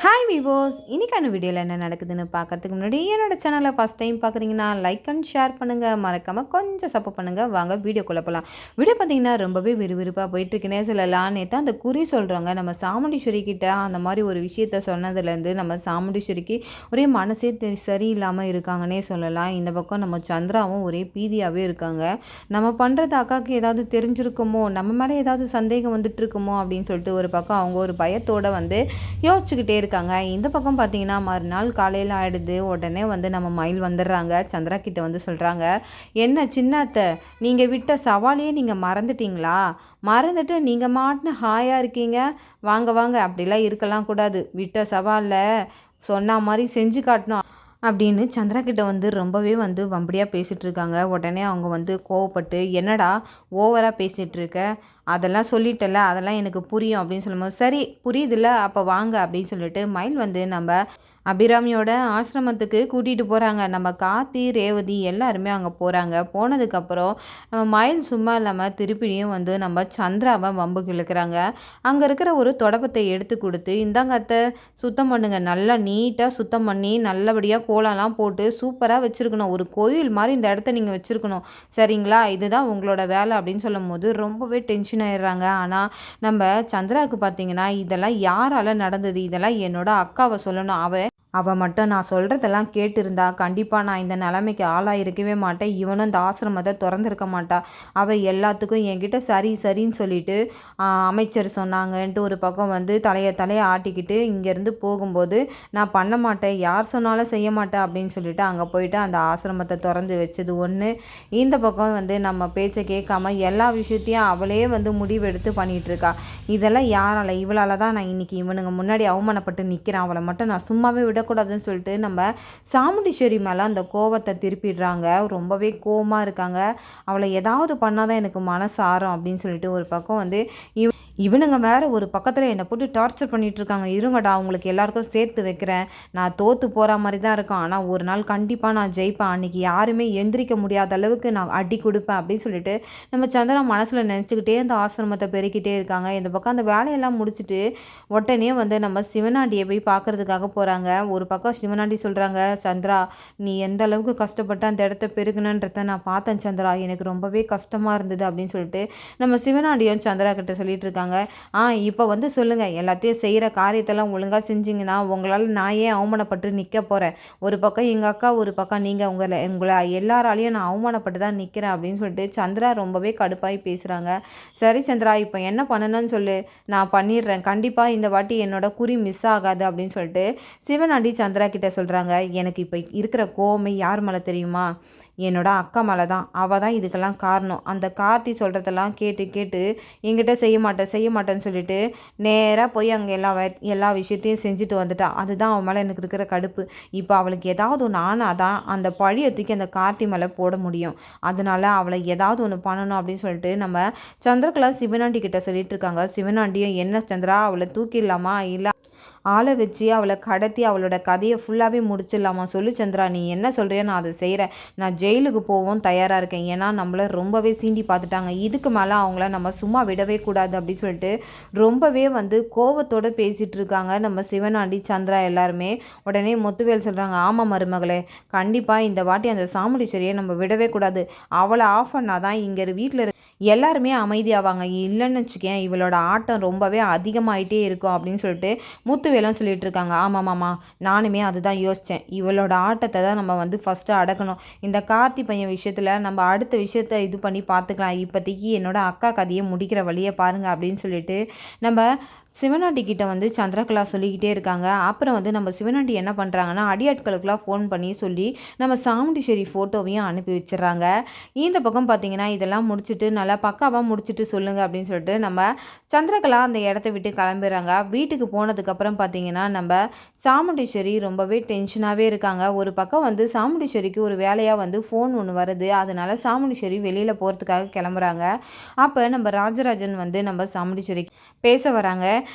Hi விவோஸ், இன்றைக்கான வீடியோவில் என்ன நடக்குதுன்னு பார்க்கறதுக்கு முன்னாடி என்னோட சேனலை ஃபஸ்ட் டைம் பார்க்குறீங்கன்னா லைக் அண்ட் ஷேர் பண்ணுங்கள், மறக்காமல் கொஞ்சம் சப்போர்ட் பண்ணுங்கள். வாங்க வீடியோக்குள்ளே போகலாம். வீடியோ பார்த்தீங்கன்னா ரொம்பவே விறுவிறுப்பாக போயிட்டுருக்குன்னே சொல்லலாம். நேற்று அந்த குறி சொல்கிறவங்க நம்ம சாமுண்டீஸ்வரி கிட்ட அந்த மாதிரி ஒரு விஷயத்த சொன்னதுலேருந்து நம்ம சாமுண்டீஸ்வரிக்கு ஒரே மனசே சரியில்லாமல் இருக்காங்கன்னே சொல்லலாம். இந்த பக்கம் நம்ம சந்திராவும் ஒரே பீதியாகவே இருக்காங்க. நம்ம பண்ணுறது அக்காவுக்கு ஏதாவது தெரிஞ்சிருக்குமோ, நம்ம மேலே ஏதாவது சந்தேகம் வந்துட்டு இருக்குமோ அப்படின்னு சொல்லிட்டு ஒரு பக்கம் அவங்க ஒரு பயத்தோடு வந்து யோசிச்சுக்கிட்டே இருக்காங்க. இந்த பக்கம் பார்த்தீங்கன்னா மறுநாள் காலையில் ஆகிடுது. உடனே வந்து நம்ம மயில் வந்துடுறாங்க. சந்திரா கிட்ட வந்து சொல்கிறாங்க, என்ன சின்ன அத்தை, நீங்கள் விட்ட சவாலையே நீங்கள் மறந்துட்டீங்களா? மறந்துட்டு நீங்கள் மாட்டின ஹாயாக இருக்கீங்க. வாங்க வாங்க, அப்படிலாம் இருக்கலாம் கூடாது. விட்ட சவாலில் சொன்ன மாதிரி செஞ்சு காட்டணும் அப்படின்னு சந்திரா கிட்ட வந்து ரொம்பவே வந்து வம்படியாக பேசிகிட்டு இருக்காங்க. உடனே அவங்க வந்து கோவப்பட்டு, என்னடா ஓவராக பேசிகிட்டு இருக்க, அதெல்லாம் சொல்லிட்டல, அதெல்லாம் எனக்கு புரியும் அப்படின்னு சொல்லும்போது, சரி புரியுதுல்ல, அப்போ வாங்க அப்படின்னு சொல்லிட்டு மயில் வந்து நம்ம அபிராமியோட ஆசிரமத்துக்கு கூட்டிகிட்டு போகிறாங்க. நம்ம கார்த்தி, ரேவதி எல்லாருமே அங்கே போகிறாங்க. போனதுக்கப்புறம் மயில் சும்மா இல்லாமல் திருப்பியும் வந்து நம்ம சந்திராவை வம்புக்கு இழுக்கிறாங்க. அங்கே இருக்கிற ஒரு தொடப்பத்தை எடுத்து கொடுத்து, இந்தாங்க அத்தை, சுத்தம் பண்ணுங்க, நல்லா நீட்டாக சுத்தம் பண்ணி நல்லபடியாக கோலம்லாம் போட்டு சூப்பராக வச்சுருக்கணும். ஒரு கோயில் மாதிரி இந்த இடத்த நீங்கள் வச்சுருக்கணும், சரிங்களா? இதுதான் உங்களோட வேலை அப்படின்னு சொல்லும் போது ரொம்பவே டென்ஷன் ஆயிடுறாங்க. ஆனால் நம்ம சந்திராவுக்கு பார்த்தீங்கன்னா இதெல்லாம் யாரால் நடந்தது, இதெல்லாம் என்னோட அக்காவை சொல்லணும். அவள் மட்டும் நான் சொல்கிறதெல்லாம் கேட்டிருந்தா கண்டிப்பாக நான் இந்த நிலைமைக்கு ஆளாக இருக்கவே மாட்டேன். இவனும் இந்த ஆசிரமத்தை திறந்துருக்க மாட்டா. அவள் எல்லாத்துக்கும் என்கிட்ட சரி சரின்னு சொல்லிட்டு அமைச்சர் சொன்னாங்கன்ட்டு ஒரு பக்கம் வந்து தலையை ஆட்டிக்கிட்டு இங்கேருந்து போகும்போது, நான் பண்ண மாட்டேன், யார் சொன்னாலும் செய்ய மாட்டேன் அப்படின்னு சொல்லிட்டு அங்கே போயிட்டு அந்த ஆசிரமத்தை திறந்து வச்சது ஒன்று. இந்த பக்கம் வந்து நம்ம பேச்சை கேட்காம எல்லா விஷயத்தையும் அவளே வந்து முடிவெடுத்து பண்ணிகிட்ருக்கா. இதெல்லாம் யாரால்? இவளால் தான் நான் இன்றைக்கி இவனுங்க முன்னாடி அவமானப்பட்டு நிற்கிறேன். அவளை மட்டும் நான் சும்மாவே விடக்கூடாதுன்னு சொல்லிட்டு நம்ம சாமுண்டீஸ்வரி மேலே அந்த கோவத்தை திருப்பிடுறாங்க. ரொம்பவே கோவமாக இருக்காங்க. அவளை ஏதாவது பண்ணாதான் எனக்கு மனசு ஆறும் அப்படின்னு சொல்லிட்டு ஒரு பக்கம் வந்து இவனுங்க வேறு ஒரு பக்கத்தில் என்னை போட்டு டார்ச்சர் பண்ணிகிட்ருக்காங்க. இருங்கடா, உங்களுக்கு எல்லாருக்கும் சேர்த்து வைக்கிறேன். நான் தோற்று போகிற மாதிரி தான் இருக்கும், ஆனால் ஒரு நாள் கண்டிப்பாக நான் ஜெயிப்பேன். அன்றைக்கி யாருமே எந்திரிக்க முடியாத அளவுக்கு நான் அடி கொடுப்பேன் அப்படின்னு சொல்லிட்டு நம்ம சந்திரா மனசில் நினச்சிக்கிட்டே அந்த ஆசிரமத்தை பெருக்கிட்டே இருக்காங்க. இந்த பக்கம் அந்த வேலையெல்லாம் முடிச்சுட்டு உடனே வந்து நம்ம சிவனாண்டியை போய் பார்க்குறதுக்காக போகிறாங்க. ஒரு பக்கம் சிவனாண்டி சொல்கிறாங்க, சந்திரா, நீ எந்த அளவுக்கு கஷ்டப்பட்டு அந்த இடத்த பெருக்கணுன்றத நான் பார்த்தேன் சந்திரா, எனக்கு ரொம்பவே கஷ்டமாக இருந்தது அப்படின்னு சொல்லிட்டு நம்ம சிவனாண்டியும் சந்திரா கிட்ட சொல்லிட்டு இருக்காங்க. இப்போ வந்து சொல்லுங்கள், எல்லாத்தையும் செய்கிற காரியத்தெல்லாம் ஒழுங்காக செஞ்சிங்கன்னா உங்களால் நான் ஏன் அவமானப்பட்டு நிற்க போகிறேன்? ஒரு பக்கம் எங்கள் அக்கா, ஒரு பக்கம் நீங்கள், உங்களை எல்லாராலையும் நான் அவமானப்பட்டு தான் நிற்கிறேன் அப்படின்னு சொல்லிட்டு சந்திரா ரொம்பவே கடுப்பாகி பேசுகிறாங்க. சரி சந்திரா, இப்போ என்ன பண்ணணும்னு சொல்லு, நான் பண்ணிடுறேன். கண்டிப்பாக இந்த வாட்டி என்னோட குறி மிஸ் ஆகாது அப்படின்னு சொல்லிட்டு சிவனாண்டி சந்திரா கிட்ட சொல்கிறாங்க. எனக்கு இப்போ இருக்கிற கோவமே யார் மேலே தெரியுமா? என்னோட அக்கா மேலே தான். அவள் தான் இதுக்கெல்லாம் காரணம். அந்த கார்த்தி சொல்கிறதெல்லாம் கேட்டு கேட்டு என்கிட்ட செய்ய மாட்டேன்னு சொல்லிட்டு நேராக போய் அங்கே எல்லா விஷயத்தையும் செஞ்சுட்டு வந்துட்டா. அதுதான் அவன் மேலே எனக்கு இருக்கிற கடுப்பு. இப்போ அவளுக்கு ஏதாவது ஒன்று ஆனால் தான் அந்த பழியை தூக்கி அந்த கார்த்தி மேலே போட முடியும். அதனால அவளை ஏதாவது ஒன்று பண்ணணும் அப்படின்னு சொல்லிட்டு நம்ம சந்திரகலா சிவனாண்டி கிட்ட சொல்லிட்டு இருக்காங்க. சிவனாண்டியும், என்ன சந்திரா, அவளை தூக்கிடலாமா, இல்லை ஆளை வச்சு அவளை கடத்தி அவளோட கதையை ஃபுல்லாகவே முடிச்சிடலாமா? சொல்லு சந்திரா, நீ என்ன சொல்கிறியோ நான் அதை செய்கிறேன். நான் ஜெயிலுக்கு போகவும் தயாராக இருக்கேன். ஏன்னா நம்மளை ரொம்பவே சீண்டி பார்த்துட்டாங்க. இதுக்கு மேலே அவங்கள நம்ம சும்மா விடவே கூடாது அப்படின்னு சொல்லிட்டு ரொம்பவே வந்து கோவத்தோடு பேசிகிட்டு இருக்காங்க நம்ம சிவனாண்டி, சந்திரா எல்லாருமே. உடனே முத்துவேல் சொல்கிறாங்க, ஆமாம் மருமகளே, கண்டிப்பாக இந்த வாட்டி அந்த சாமுண்டீஸ்வரியை நம்ம விடவே கூடாது. அவளை ஆஃப் பண்ணாதான் இங்கே வீட்டில் எல்லாருமே அமைதியாவாங்க. இல்லைன்னு வச்சுக்கேன், இவளோட ஆட்டம் ரொம்பவே அதிகமாகிட்டே இருக்கும் அப்படின்னு சொல்லிட்டு முத்துவேலும் சொல்லிட்டு இருக்காங்க. ஆமாம்மாம்மா, நானுமே அதுதான் யோசித்தேன். இவளோட ஆட்டத்தை தான் நம்ம வந்து ஃபஸ்ட்டு அடக்கணும். இந்த கார்த்தி பையன் விஷயத்தில் நம்ம அடுத்த விஷயத்தை இது பண்ணி பார்த்துக்கலாம். இப்போதைக்கு என்னோட அக்கா கதையை முடிக்கிற வழியை பாருங்கள் அப்படின்னு சொல்லிட்டு நம்ம சிவனாண்டி கிட்ட வந்து சந்திரகலா சொல்லிக்கிட்டே இருக்காங்க. அப்புறம் வந்து நம்ம சிவனாண்டி என்ன பண்ணுறாங்கன்னா அடியாட்களுக்கெல்லாம் ஃபோன் பண்ணி சொல்லி நம்ம சாமுண்டீஸ்வரி ஃபோட்டோவையும் அனுப்பி வச்சிடறாங்க. இந்த பக்கம் பார்த்தீங்கன்னா இதெல்லாம் முடிச்சுட்டு நல்லா பக்காவாக முடிச்சுட்டு சொல்லுங்கள் அப்படின்னு சொல்லிட்டு நம்ம சந்திரகலா அந்த இடத்த விட்டு கிளம்பிடுறாங்க. வீட்டுக்கு போனதுக்கப்புறம் பார்த்தீங்கன்னா நம்ம சாமுண்டீஸ்வரி ரொம்பவே டென்ஷனாகவே இருக்காங்க. ஒரு பக்கம் வந்து சாமுண்டீஸ்வரிக்கு ஒரு வேலையாக வந்து ஃபோன் ஒன்று வருது. அதனால சாமுண்டீஸ்வரி வெளியில் போகிறதுக்காக கிளம்புறாங்க. அப்போ நம்ம ராஜராஜன் வந்து நம்ம சாமுண்டீஸ்வரி பேச வராங்க.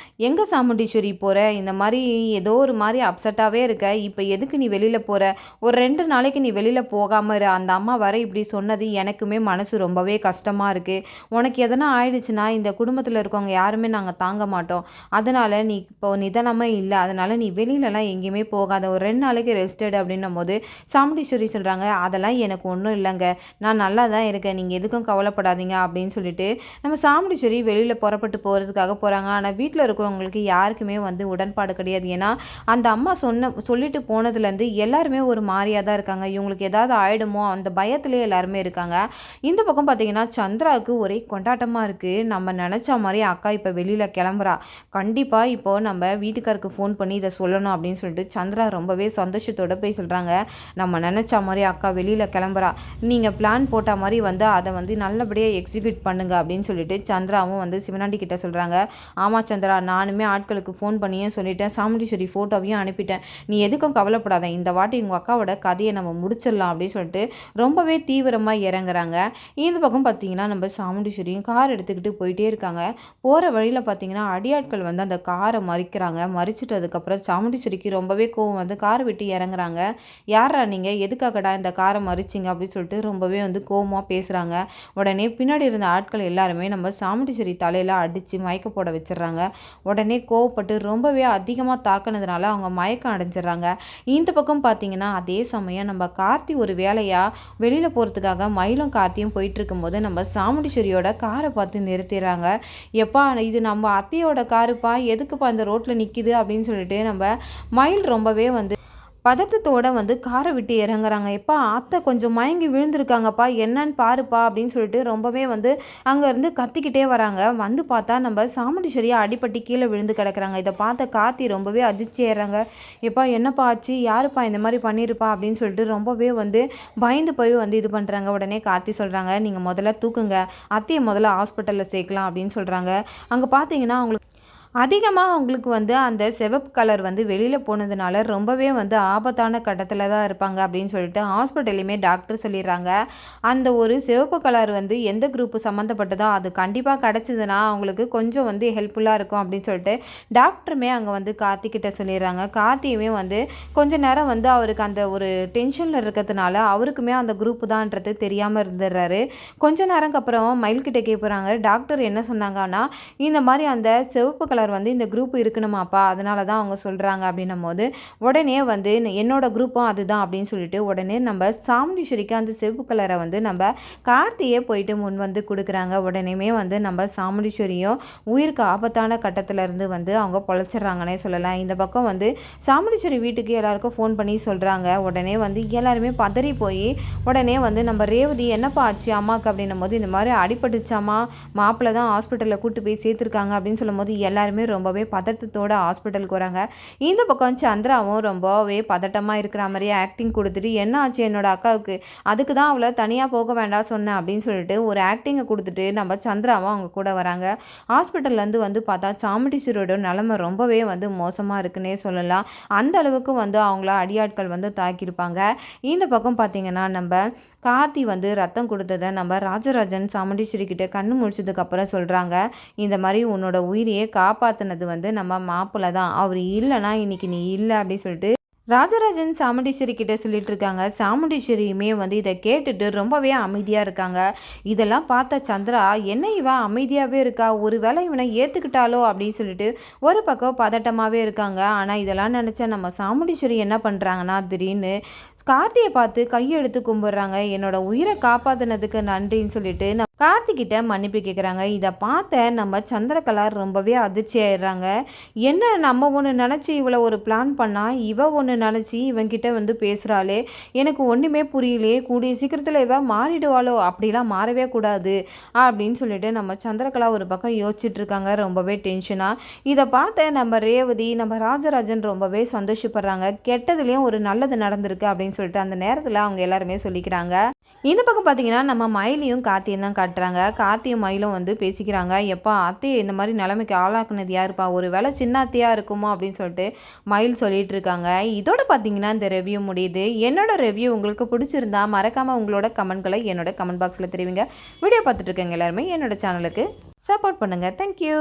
எங்கே சாமுண்டீஸ்வரி போகிற, இந்த மாதிரி ஏதோ ஒரு மாதிரி அப்செட்டாகவே இருக்க, இப்போ எதுக்கு நீ வெளியில் போகிற, ஒரு 2 நாளைக்கு நீ வெளியில் போகாமல் இரு, அந்த அம்மா வர இப்படி சொன்னது எனக்குமே மனசு ரொம்பவே கஷ்டமாக இருக்குது, உனக்கு எதனா ஆயிடுச்சுன்னா இந்த குடும்பத்தில் இருக்கவங்க யாருமே நாங்கள் தாங்க மாட்டோம், அதனால் நீ இப்போ நிதானமாக இல்லை, அதனால் நீ வெளியிலலாம் எங்கேயுமே போகாத, ஒரு 2 நாளைக்கு ரெஸ்டட் அப்படின்னும் போது சாமுண்டீஸ்வரி சொல்கிறாங்க, அதெல்லாம் எனக்கு ஒன்றும் இல்லைங்க, நான் நல்லா தான் இருக்கேன், நீங்கள் எதுக்கும் கவலைப்படாதீங்க அப்படின்னு சொல்லிட்டு நம்ம சாமுண்டீஸ்வரி வெளியில் புறப்பட்டு போகிறதுக்காக போகிறாங்க. ஆனால் வீட்டில் இருக்கிறவங்களுக்கு யாருக்குமே வந்து உடன்பாடு கிடையாது. ஏன்னா அந்த அம்மா சொல்லிட்டு போனதுலேருந்து எல்லாருமே ஒரு மாதிரியாக தான் இருக்காங்க. இவங்களுக்கு ஏதாவது ஆகிடுமோ அந்த பயத்திலே எல்லாருமே இருக்காங்க. இந்த பக்கம் பார்த்திங்கன்னா சந்திராவுக்கு ஒரே கொண்டாட்டமாக இருக்குது. நம்ம நினச்ச மாதிரி அக்கா இப்போ வெளியில் கிளம்புறா, கண்டிப்பாக இப்போது நம்ம வீட்டுக்காருக்கு ஃபோன் பண்ணி இதை சொல்லணும் அப்படின்னு சொல்லிட்டு சந்திரா ரொம்பவே சந்தோஷத்தோடு போய் சொல்கிறாங்க. நம்ம நினச்ச மாதிரி அக்கா வெளியில் கிளம்புறா, நீங்கள் பிளான் போட்ட மாதிரி வந்து அதை வந்து நல்லபடியாக எக்ஸிக்யூட் பண்ணுங்க அப்படின்னு சொல்லிட்டு சந்திராவும் வந்து சிவனாண்டி கிட்ட சொல்கிறாங்க. ஆமாம் சந்திரா, நானுமே ஆட்களுக்கு ஃபோன் பண்ணியே சொல்லிட்டேன், சாமுண்டீஸ்வரி ஃபோட்டோவையும் அனுப்பிட்டேன், நீ எதுக்கும் கவலைப்படாத, இந்த வாட்டி உங்கள் அக்காவோட கதையை நம்ம முடிச்சிடலாம் அப்படின்னு சொல்லிட்டு ரொம்பவே தீவிரமாக இறங்குறாங்க. இந்த பக்கம் பார்த்தீங்கன்னா நம்ம சாமுண்டீஸ்வரியும் கார் எடுத்துக்கிட்டு போயிட்டே இருக்காங்க. போகிற வழியில் பார்த்தீங்கன்னா அடியாட்கள் வந்து அந்த காரை மறிக்கிறாங்க. மறிச்சிட்டதுக்கப்புறம் சாமுண்டீஸ்வரிக்கு ரொம்பவே கோவம் வந்து காரை விட்டு இறங்குறாங்க. யாரா நீங்கள், எதுக்காகடா இந்த காரை மறிச்சிங்க அப்படின்னு சொல்லிட்டு ரொம்பவே வந்து கோவமாக பேசுகிறாங்க. உடனே பின்னாடி இருந்த ஆட்கள் எல்லாருமே நம்ம சாமுண்டீஸ்வரி தலையில் அடித்து மயக்க போட வச்சிடுறாங்க. உடனே கோவப்பட்டு ரொம்பவே அதிகமாக தாக்குனதுனால அவங்க மயக்கம் அடைஞ்சிடுறாங்க. இந்த பக்கம் பார்த்தீங்கன்னா அதே சமயம் நம்ம கார்த்தி ஒரு வேலையாக வெளியில் போகிறதுக்காக மயிலும் கார்த்தியும் போயிட்டு இருக்கும்போது நம்ம சாமுண்டீஸ்வரியோட காரை பார்த்து நிறுத்திடுறாங்க. எப்பா இது நம்ம அத்தையோட காருப்பா, எதுக்குப்பா இந்த ரோட்டில் நிற்கிது அப்படின்னு சொல்லிட்டு நம்ம மயில் ரொம்பவே வந்து பதட்டத்தோடு வந்து காரை விட்டு இறங்குறாங்க. எப்பா அத்தை கொஞ்சம் மயங்கி விழுந்திருக்காங்கப்பா, என்னன்னு பாருப்பா அப்படின்னு சொல்லிட்டு ரொம்பவே வந்து அங்கேருந்து கத்திக்கிட்டே வராங்க. வந்து பார்த்தா நம்ம சாமுண்டீஸ்வரியை அடிப்பட்டு கீழே விழுந்து கிடக்குறாங்க. இதை பார்த்த கார்த்தி ரொம்பவே அதிர்ச்சி ஆயிடுறாங்க. எப்பா என்னப்பா ஆச்சு, யாருப்பா இந்த மாதிரி பண்ணியிருப்பா அப்படின்னு சொல்லிட்டு ரொம்பவே வந்து பயந்து போய் வந்து இது பண்ணுறாங்க. உடனே கார்த்தி சொல்கிறாங்க, நீங்கள் முதல்ல தூக்குங்க, அத்தையை முதல்ல ஹாஸ்பிட்டலில் சேர்க்கலாம் அப்படின்னு சொல்கிறாங்க. அங்கே பார்த்தீங்கன்னா அவங்களுக்கு அதிகமாக அவங்களுக்கு வந்து அந்த சிவப்பு கலர் வந்து வெளியில் போனதுனால ரொம்பவே வந்து ஆபத்தான கட்டத்தில் தான் இருப்பாங்க அப்படின்னு சொல்லிட்டு ஹாஸ்பிட்டல்லையுமே டாக்டர் சொல்லிடுறாங்க. அந்த ஒரு சிவப்பு கலர் வந்து எந்த குரூப்பு சம்மந்தப்பட்டதோ அது கண்டிப்பாக கிடச்சிதுன்னா அவங்களுக்கு கொஞ்சம் வந்து ஹெல்ப்ஃபுல்லாக இருக்கும் அப்படின்னு சொல்லிட்டு டாக்டருமே அங்கே வந்து கார்த்திக்கிட்ட சொல்லிடுறாங்க. கார்த்தியுமே வந்து கொஞ்ச நேரம் வந்து அவருக்கு அந்த ஒரு டென்ஷனில் இருக்கிறதுனால அவருக்குமே அந்த குரூப்பு தான்ன்றது தெரியாமல் இருந்துடுறாரு. கொஞ்ச நேரம்க்கு அப்புறம் மயில்கிட்ட கேட்குறாங்க, டாக்டர் என்ன சொன்னாங்கன்னா இந்த மாதிரி அந்த சிவப்பு கலர் வந்து இந்த குரூப் இருக்கணுமாப்பா, அதனால தான் அவங்க சொல்கிறாங்க அப்படின்னும் போது உடனே வந்து என்னோட குரூப்பும் அதுதான் அப்படின்னு சொல்லிட்டு உடனே நம்ம சாமுண்டீஸ்வரிக்கு அந்த சிவப்பு கலரை வந்து நம்ம கார்த்தியே போயிட்டு முன் வந்து கொடுக்குறாங்க. உடனேமே வந்து நம்ம சாமுண்டீஸ்வரியும் உயிருக்கு ஆபத்தான கட்டத்தில் இருந்து வந்து அவங்க பொழைச்சிட்றாங்கன்னே சொல்லலாம். இந்த பக்கம் வந்து சாமுண்டீஸ்வரி வீட்டுக்கு எல்லாருக்கும் ஃபோன் பண்ணி சொல்கிறாங்க. உடனே வந்து எல்லாருமே பதறி போய் உடனே வந்து நம்ம ரேவதி என்னப்பா ஆச்சு அம்மாவுக்கு அப்படின்னும் போது இந்த மாதிரி அடிபட்டுச்சாமா, மாப்பிள்ளை தான் ஹாஸ்பிட்டலில் கூப்பிட்டு போய் சேர்த்துருக்காங்க அப்படின்னு சொல்லும் போது எல்லாருமே ரொம்பவே பதட்டத்தோடு ஹாஸ்பிட்டலுக்கு வராங்க. இந்த பக்கம் சந்திராவும் ரொம்பவே பதட்டமாக இருக்கிற மாதிரியே ஆக்டிங் கொடுத்துட்டு என்ன ஆச்சு என்னோட அக்காவுக்கு, அதுக்கு தான் அவளை தனியாக போக வேண்டாம் சொன்னேன் அப்படின்னு சொல்லிட்டு ஒரு ஆக்டிங்கை கொடுத்துட்டு நம்ம சந்திராவும் அவங்க கூட வராங்க. ஹாஸ்பிட்டல்லேருந்து வந்து பார்த்தா சாமுண்டீஸ்வரியோட நிலைமை ரொம்பவே வந்து மோசமாக இருக்குன்னே சொல்லலாம். அந்த அளவுக்கு வந்து அவங்கள அடியாட்கள் வந்து தாக்கியிருப்பாங்க. இந்த பக்கம் பார்த்திங்கன்னா நம்ம கார்த்தி வந்து ரத்தம் கொடுத்ததை நம்ம ராஜராஜன் சாமுண்டீஸ்வரி கிட்ட கண்ணு முடிச்சதுக்கப்புறம் சொல்கிறாங்க, இந்த மாதிரி உன்னோட உயிரையே காப்பாற்றினது வந்து நம்ம மாப்பிள்ளை தான், அவர் இல்லைனா இன்னைக்கு நீ இல்லை அப்படின்னு சொல்லிட்டு ராஜராஜன் சாமுண்டீஸ்வரி கிட்ட சொல்லிட்டு இருக்காங்க. சாமுண்டீஸ்வரியுமே வந்து இதை கேட்டுட்டு ரொம்பவே அமைதியாக இருக்காங்க. இதெல்லாம் பார்த்த சந்திரா என்ன இவன் அமைதியாகவே இருக்கா, ஒரு வேளை இவனை ஏற்றுக்கிட்டாலோ அப்படின்னு சொல்லிட்டு ஒரு பக்கம் பதட்டமாகவே இருக்காங்க. ஆனால் இதெல்லாம் நினச்சா நம்ம சாமுண்டீஸ்வரி என்ன பண்ணுறாங்கன்னா திடீர்னு கார்த்தியை பார்த்து கையெடுத்து கும்பிட்றாங்க. என்னோட உயிரை காப்பாற்றினதுக்கு நன்றின்னு சொல்லிட்டு கார்த்திகிட்ட மன்னிப்பு கேட்குறாங்க. இதை பார்த்த நம்ம சந்திரகலா ரொம்பவே அதிர்ச்சி ஆயிடுறாங்க. என்ன நம்ம ஒன்று நினச்சி இவளை ஒரு பிளான் பண்ணால் இவ ஒன்று நினச்சி இவங்கிட்ட வந்து பேசுகிறாளே, எனக்கு ஒன்றுமே புரியலையே, கூடிய சீக்கிரத்தில் இவ மாறிடுவாளோ, அப்படிலாம் மாறவே கூடாது அப்படின்னு சொல்லிட்டு நம்ம சந்திரகலா ஒரு பக்கம் யோசிச்சுட்டு இருக்காங்க ரொம்பவே டென்ஷனாக. இதை பார்த்த நம்ம ரேவதி நம்ம ராஜராஜன் ரொம்பவே சந்தோஷப்படுறாங்க. கெட்டதுலேயும் ஒரு நல்லது நடந்திருக்கு அப்படின்னு சொல்லிட்டு அந்த நேரத்தில் அவங்க எல்லாருமே சொல்லிக்கிறாங்க. இந்த பக்கம் பார்த்தீங்கன்னா நம்ம மயிலையும் கார்த்தியும் தான் காட்டுறாங்க. கார்த்தியும் மயிலும் வந்து பேசிக்கிறாங்க. எப்பா அத்தையை இந்த மாதிரி நிலைமைக்கு ஆளாக்குனது யாருப்பா, ஒரு வேளை சின்ன அத்தையாக இருக்குமோ அப்படின்னு சொல்லிட்டு மயில் சொல்லிட்டு இருக்காங்க. இதோட பார்த்தீங்கன்னா இந்த ரிவ்யூ முடியுது. என்னோட ரிவ்யூ உங்களுக்கு பிடிச்சிருந்தா மறக்காமல் உங்களோட கமெண்ட்களை என்னோட கமெண்ட் பாக்ஸில் தெரிவிங்க. வீடியோ பார்த்துட்டு இருக்கேங்க எல்லாருமே என்னோட சேனலுக்கு சப்போர்ட் பண்ணுங்கள். தேங்க்யூ.